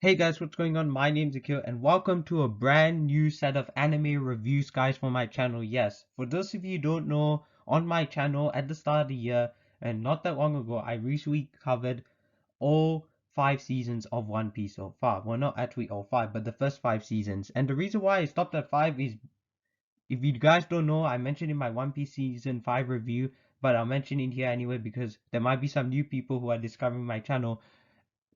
Hey guys, what's going on? My name's Akil and welcome to a brand new set of anime reviews guys for my channel. Yes, for those of you who don't know, on my channel at the start of the year and not that long ago, I recently covered all 5 seasons of One Piece so far. Well, not actually all five, but the first 5 seasons. And the reason why I stopped at 5 is, if you guys don't know, I mentioned in my One Piece season 5 review, but I'll mention it here anyway because there might be some new people who are discovering my channel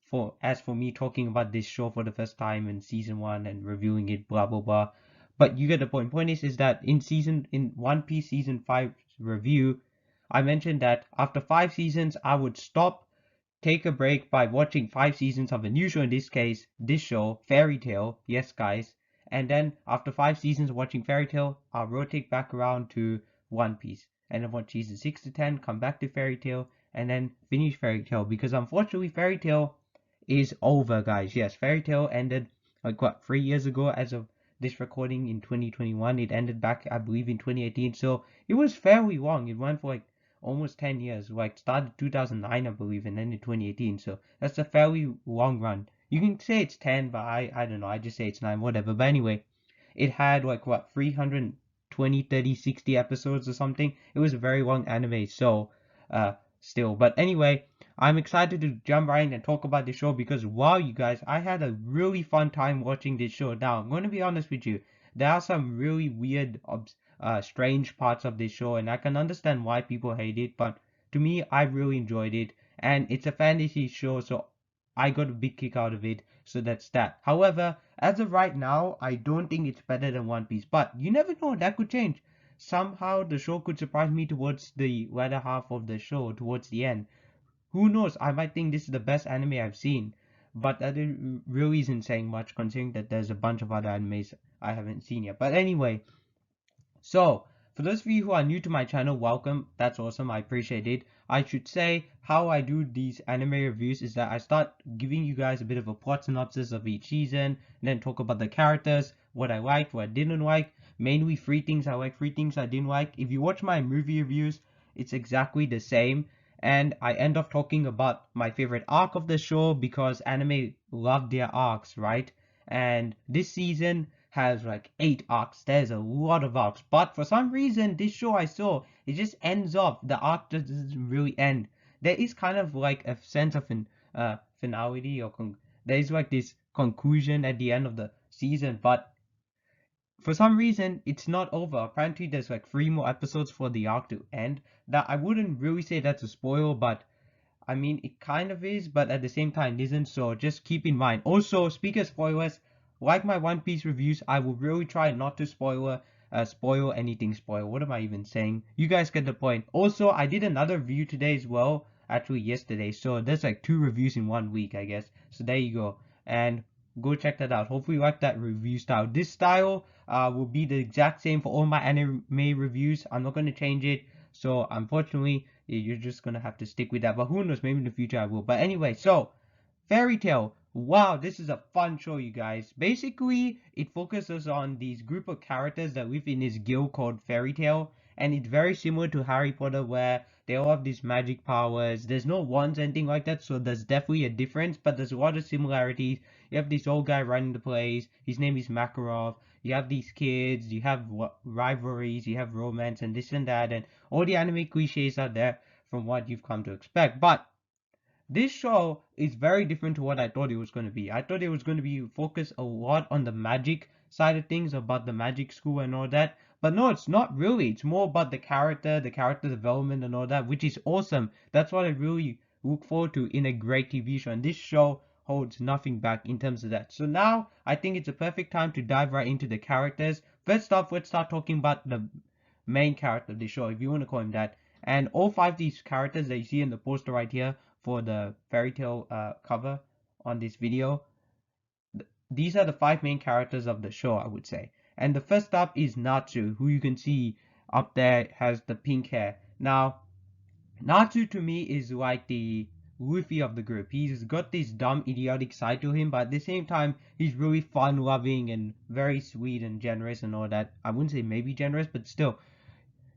for me talking about this show for the first time in season 1 and reviewing it, blah blah blah. But you get the point. Point is that in One Piece season 5 review, I mentioned that after 5 seasons I would stop, take a break by watching 5 seasons of a new show, in this case this show, Fairy Tail. Yes guys. And then after 5 seasons of watching Fairy Tail, I'll rotate back around to One Piece. And then watch season 6 to 10, come back to Fairy Tail, and then finish Fairy Tail, because unfortunately Fairy Tail is over, guys. Yes, Fairy Tail ended like what, 3 years ago as of this recording in 2021. It ended back, I believe, in 2018. So it was fairly long. It went for like almost 10 years. Like started 2009, I believe, and ended 2018. So that's a fairly long run. You can say it's 10, but I don't know. I just say it's 9, whatever. But anyway, it had like what, 320, 30, 60 episodes or something. It was a very long anime. So still, but anyway, I'm excited to jump right in and talk about this show because wow, you guys, I had a really fun time watching this show. Now, I'm going to be honest with you, there are some really weird, strange parts of this show, and I can understand why people hate it, but to me, I really enjoyed it, and it's a fantasy show, so I got a big kick out of it, so that's that. However, as of right now, I don't think it's better than One Piece, but you never know, that could change. Somehow the show could surprise me towards the latter half of the show, towards the end. Who knows? I might think this is the best anime I've seen, but that really isn't saying much considering that there's a bunch of other animes I haven't seen yet. But anyway, so for those of you who are new to my channel, welcome. That's awesome. I appreciate it. I should say how I do these anime reviews is that I start giving you guys a bit of a plot synopsis of each season, and then talk about the characters, what I liked, what I didn't like, mainly 3 things I like, 3 things I didn't like. If you watch my movie reviews, it's exactly the same. And I end up talking about my favorite arc of the show because anime love their arcs, right? And this season has like 8 arcs. There's a lot of arcs, but for some reason, this show I saw, it just ends up. The arc just doesn't really end. There is kind of like a sense of finality, or there is like this conclusion at the end of the season, but for some reason it's not over. Apparently there's like 3 more episodes for the arc to end. That I wouldn't really say that's a spoil, but I mean, it kind of is, but at the same time, it isn't. So just keep in mind. Also, speaking of spoilers, like my One Piece reviews, I will really try not to spoil anything. Spoil. What am I even saying? You guys get the point. Also, I did another review today as well. Actually, yesterday. So there's like 2 reviews in 1 week, I guess. So there you go. And go check that out. Hopefully, you like that review style. This style will be the exact same for all my anime reviews. I'm not going to change it. So unfortunately, you're just gonna have to stick with that. But who knows? Maybe in the future I will. But anyway, so Fairy Tail. Wow, this is a fun show, you guys. Basically, it focuses on these group of characters that live in this guild called Fairy Tail, and it's very similar to Harry Potter, where they all have these magic powers. There's no wands, anything like that, so there's definitely a difference, but there's a lot of similarities. You have this old guy running the place. His name is Makarov. You have these kids. You have rivalries. You have romance and this and that, and all the anime cliches are there from what you've come to expect. But this show is very different to what I thought it was going to be. I thought it was going to be focused a lot on the magic side of things, about the magic school and all that. But no, it's not really. It's more about the character development and all that, which is awesome. That's what I really look forward to in a great TV show. And this show holds nothing back in terms of that. So now I think it's a perfect time to dive right into the characters. First off, let's start talking about the main character of the show, if you want to call him that. And all 5 of these characters that you see in the poster right here for the Fairy Tail cover on this video, these are the 5 main characters of the show, I would say. And the first up is Natsu, who you can see up there has the pink hair. Now, Natsu to me is like the Luffy of the group. He's got this dumb, idiotic side to him, but at the same time, he's really fun-loving and very sweet and generous and all that. I wouldn't say maybe generous, but still,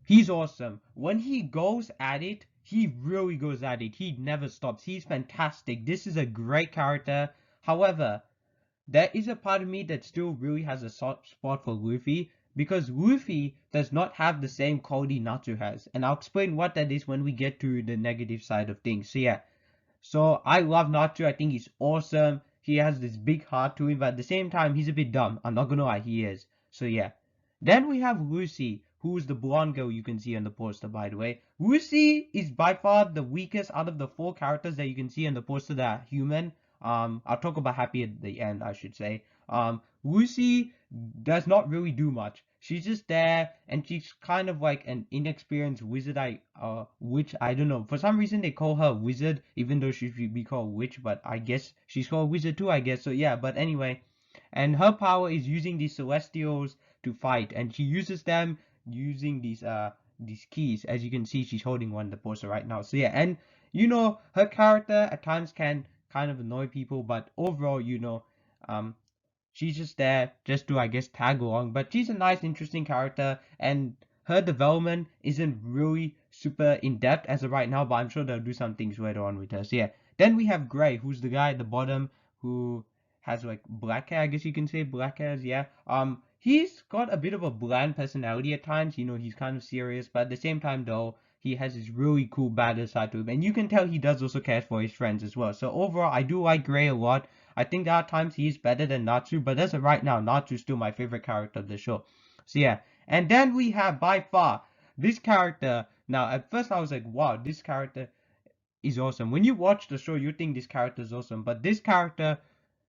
he's awesome. When he goes at it, he really goes at it. He never stops. He's fantastic. This is a great character. However, there is a part of me that still really has a soft spot for Luffy because Luffy does not have the same quality Natsu has, and I'll explain what that is when we get to the negative side of things. So yeah, so I love Natsu. I think he's awesome. He has this big heart to him, but at the same time, he's a bit dumb. I'm not gonna lie, he is. So yeah. Then we have Lucy, who's the blonde girl you can see on the poster, by the way. Lucy is by far the weakest out of the four characters that you can see on the poster that are human. I'll talk about Happy at the end, I should say. Lucy does not really do much. She's just there, and she's kind of like an inexperienced wizard. Witch. I don't know. For some reason, they call her a wizard, even though she should be called witch. But I guess she's called a wizard too. I guess so. Yeah. But anyway, and her power is using these celestials to fight, and she uses them using these keys. As you can see, she's holding one in the poster right now. So yeah, and her character at times can kind of annoy people, but overall, um she's just there just to, I guess, tag along. But she's a nice, interesting character, and her development isn't really super in depth as of right now, but I'm sure they'll do some things later on with her. So yeah. Then we have Gray, who's the guy at the bottom who has like black hair, I guess you can say black hairs, yeah. He's got a bit of a bland personality at times, he's kind of serious, but at the same time though, he has this really cool badass side to him. And you can tell he does also care for his friends as well. So overall, I do like Gray a lot. I think there are times he's better than Natsu, but as of right now, Natsu's still my favorite character of the show. So yeah. And then we have by far this character. Now at first I was like, wow, this character is awesome. When you watch the show, you think this character is awesome, but this character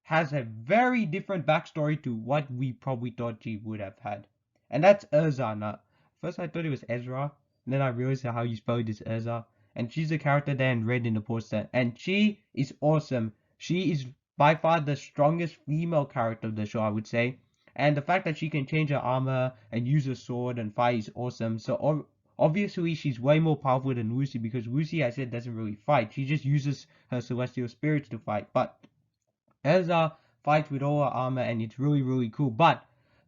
has a very different backstory to what we probably thought she would have had. And that's Irzana. First I thought it was Ezra, and then I realized how you spell this Ezra. And she's the character there in red in the poster. And she is awesome. She is by far the strongest female character of the show, I would say. And the fact that she can change her armor and use a sword and fight is awesome. So obviously she's way more powerful than Lucy, because Lucy, I said, doesn't really fight. She just uses her celestial spirits to fight. But Elsa fights with all her armor, and it's really, really cool. But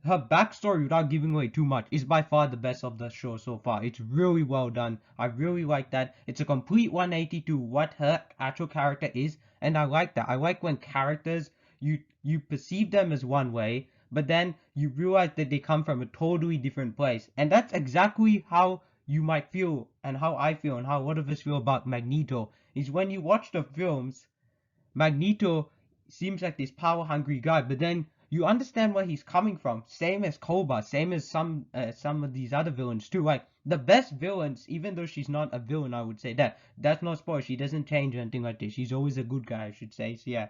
her backstory, without giving away too much, is by far the best of the show so far. It's really well done. I really like that. It's a complete 180 to what her actual character is, and I like that. I like when characters, you perceive them as one way, but then you realize that they come from a totally different place. And that's exactly how you might feel, and how I feel, and how a lot of us feel about Magneto, is when you watch the films. Magneto seems like this power hungry guy, but then you understand where he's coming from. Same as Koba, same as some of these other villains too. Like the best villains, even though she's not a villain, I would say that's not spoiled. She doesn't change or anything like this. She's always a good guy, I should say. So yeah,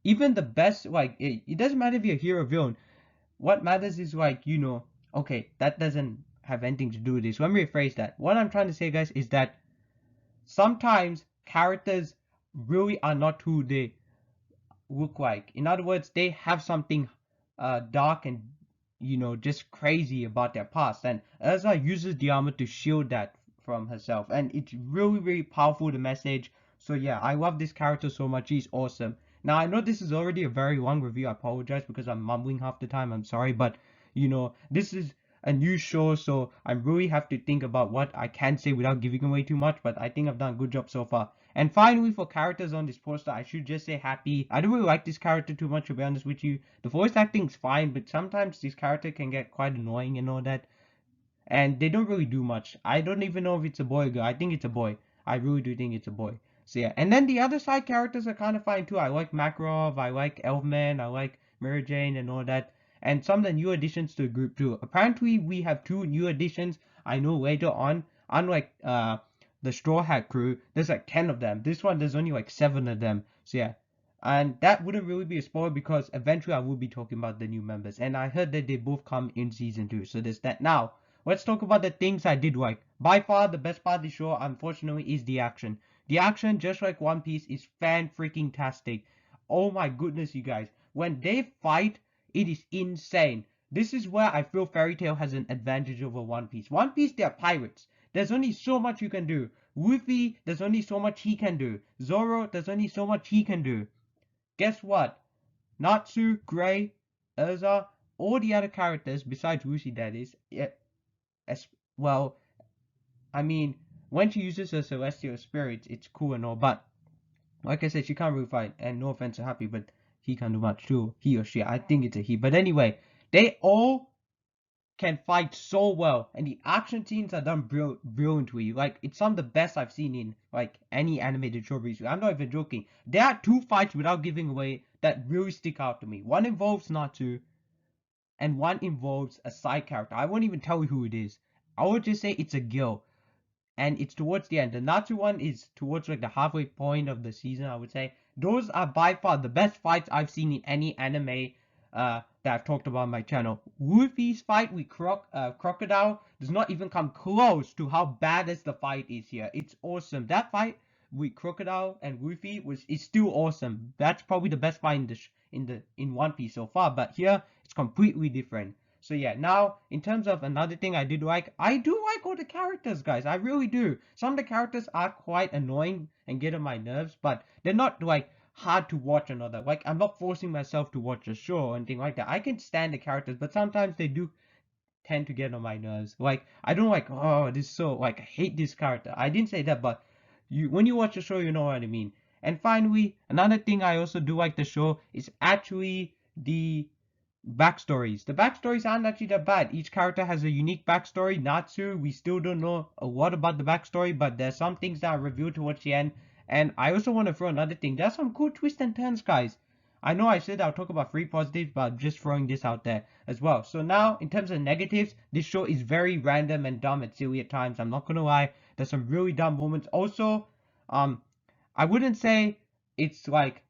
even the best, like it doesn't matter if you're a hero or villain. What matters is like okay, that doesn't have anything to do with this. Let me rephrase that. What I'm trying to say, guys, is that sometimes characters really are not who they look like. In other words, they have something dark and just crazy about their past, and Urza uses the armor to shield that from herself, and it's really, really powerful, the message. So yeah, I love this character so much. He's awesome. Now I know this is already a very long review. I apologize because I'm mumbling half the time. I'm sorry, but this is a new show, so I really have to think about what I can say without giving away too much, but I think I've done a good job so far. And finally, for characters on this poster, I should just say Happy. I don't really like this character too much, to be honest with you. The voice acting's fine, but sometimes this character can get quite annoying and all that. And they don't really do much. I don't even know if it's a boy or girl. I think it's a boy. I really do think it's a boy. So yeah, and then the other side characters are kind of fine too. I like Makarov, I like Elfman, I like Mary Jane and all that. And some of the new additions to the group too. Apparently we have 2 new additions. I know later on. Unlike the Straw Hat crew, there's like 10 of them. This one there's only like 7 of them. So yeah. And that wouldn't really be a spoiler because eventually I will be talking about the new members. And I heard that they both come in season 2. So there's that. Now, let's talk about the things I did like. By far, the best part of the show, unfortunately, is the action. The action, just like One Piece, is fan-freaking-tastic. Oh my goodness, you guys. When they fight, it is insane. This is where I feel Fairy Tail has an advantage over One Piece. One Piece, they're pirates. There's only so much you can do. Luffy, there's only so much he can do. Zoro, there's only so much he can do. Guess what? Natsu, Gray, Urza, all the other characters, besides Lucy, that is, as well, I mean, when she uses her celestial spirits, it's cool and all, but like I said, she can't really fight, and no offense to Happy, but he can do much too. He or she, I think it's a he. But anyway, they all can fight so well, and the action scenes are done brilliantly. Like, it's some of the best I've seen in like any animated show recently. I'm not even joking. There are two fights, without giving away, that really stick out to me. One involves Natsu, and one involves a side character. I won't even tell you who it is. I would just say it's a Gil, and it's towards the end. The Natsu one is towards like the halfway point of the season, I would say. Those are by far the best fights I've seen in any anime that I've talked about on my channel. Luffy's fight with Crocodile does not even come close to how badass the fight is here. It's awesome. That fight with Crocodile and Luffy is still awesome. That's probably the best fight in One Piece so far. But here it's completely different. So yeah, now in terms of another thing I do like all the characters, guys. I really do. Some of the characters are quite annoying and get on my nerves, but they're not like hard to watch and all that. Like, I'm not forcing myself to watch a show or anything like that. I can stand the characters, but sometimes they do tend to get on my nerves. Like, I don't like, oh, this is so, like, I hate this character. I didn't say that, but when you watch a show, you know what I mean. And finally, another thing I also do like the show is actually the backstories. The backstories aren't actually that bad. Each character has a unique backstory. Natsu, we still don't know a lot about the backstory, but there's some things that are revealed towards the end. And I also want to throw another thing. There's some cool twists and turns, guys. I know I said I'll talk about three positives, but I'm just throwing this out there as well. So now, in terms of negatives, this show is very random and dumb and silly at times. I'm not gonna lie. There's some really dumb moments. Also, I wouldn't say it's like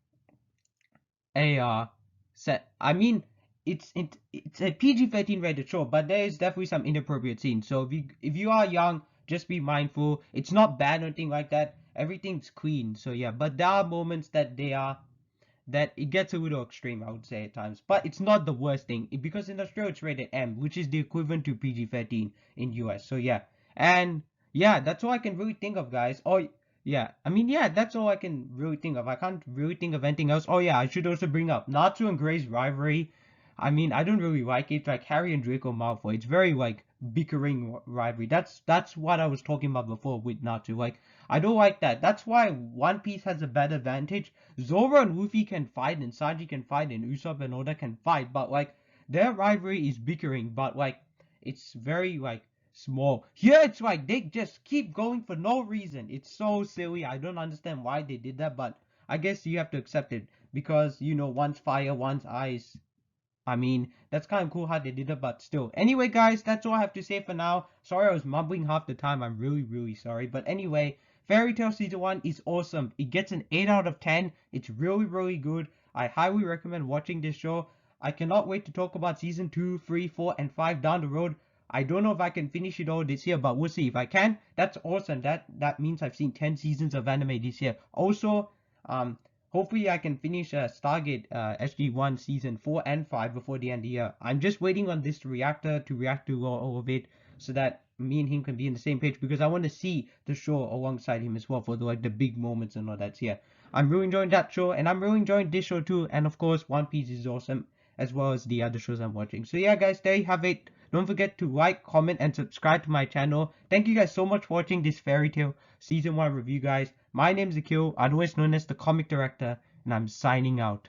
a set. I mean, it's a PG-13 rated show, but there is definitely some inappropriate scenes. So if you are young, just be mindful. It's not bad or anything like that. Everything's clean. So yeah, but there are moments that it gets a little extreme, I would say at times. But it's not the worst thing because in Australia it's rated M, which is the equivalent to PG-13 in US. So yeah, and yeah, that's all I can really think of, guys. Oh yeah, I mean yeah, that's all I can really think of. I can't really think of anything else. Oh yeah, I should also bring up Natsu and Gray's rivalry. I mean, I don't really like it. Like Harry and Draco Malfoy, it's very like bickering rivalry. That's what I was talking about before with Natsu. Like I don't like that. That's why One Piece has a better advantage. Zoro and Luffy can fight, and Sanji can fight, and Usopp and Oda can fight, but like their rivalry is bickering, but like it's very like small. Here it's like they just keep going for no reason. It's so silly. I don't understand why they did that, but I guess you have to accept it because you know one's fire, one's ice. I mean, that's kind of cool how they did it, but still. Anyway, guys, that's all I have to say for now. Sorry I was mumbling half the time. I'm really, really sorry. But anyway, Fairy Tail Season 1 is awesome. It gets an 8 out of 10. It's really, really good. I highly recommend watching this show. I cannot wait to talk about Season 2, 3, 4, and 5 down the road. I don't know if I can finish it all this year, but we'll see. If I can, that's awesome. That means I've seen 10 seasons of anime this year. Also, hopefully I can finish Stargate SG1 season 4 and 5 before the end of the year. I'm just waiting on this reactor to react to all of it so that me and him can be on the same page because I want to see the show alongside him as well for the big moments and all that. So yeah, I'm really enjoying that show and I'm really enjoying this show too. And of course, One Piece is awesome as well as the other shows I'm watching. So yeah, guys, there you have it. Don't forget to like, comment, and subscribe to my channel. Thank you guys so much for watching this Fairy Tail Season 1 review, guys. My name is Akil, otherwise known as the Comic Director, and I'm signing out.